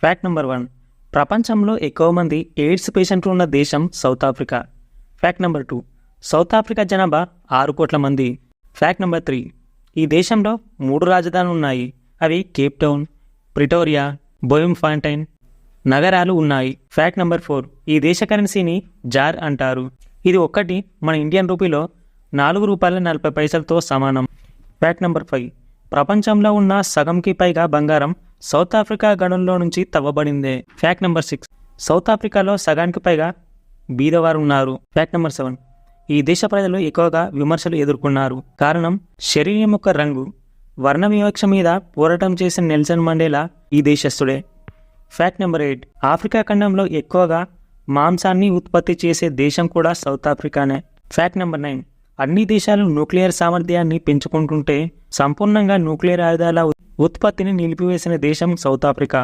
Fact number 1. ప్రపంచంలో ఎక్కువ మంది ఎయిడ్స్ పేషెంట్లు ఉన్న దేశం south Africa. Fact number 2. South Africa జనాభా 6 కోట్ల మంది. Fact number 3. ఈ దేశంలో 3 రాజధానులు ఉన్నాయి. అవి కేప్ టౌన్, ప్రిటోరియా, బోయిమ్ఫాంటైన్ నగరాలు ఉన్నాయి. Fact number 4. ఈ దేశ కరెన్సీని జార్ అంటారు. ఇది ఒక్కటి మన ఇండియన్ రూపీలో ₹4.40తో సమానం. Fact number 5. ప్రపంచంలో ఉన్న సగంకి పైగా బంగారం సౌత్ ఆఫ్రికా గనుల్లో నుంచి తవ్వబడిందే. Fact number 6. సౌత్ ఆఫ్రికాలో సగానికి పైగా బీదవారు ఉన్నారు. Fact number 7. ఈ దేశ ప్రజలు ఎక్కువగా విమర్శలు ఎదుర్కొన్నారు. కారణం శరీరం యొక్క రంగు. వర్ణ వివక్ష మీద పోరాటం చేసిన నెల్సన్ మండేలా ఈ దేశస్థుడే. Fact number 8. ఆఫ్రికా ఖండంలో ఎక్కువగా మాంసాన్ని ఉత్పత్తి చేసే దేశం కూడా సౌత్ ఆఫ్రికానే. Fact number 9. అన్ని దేశాలు న్యూక్లియర్ సామర్థ్యాన్ని పెంచుకుంటుంటే సంపూర్ణంగా న్యూక్లియర్ ఆయుధాల ఉత్పత్తిని నిలిపివేసిన దేశం సౌత్ ఆఫ్రికా.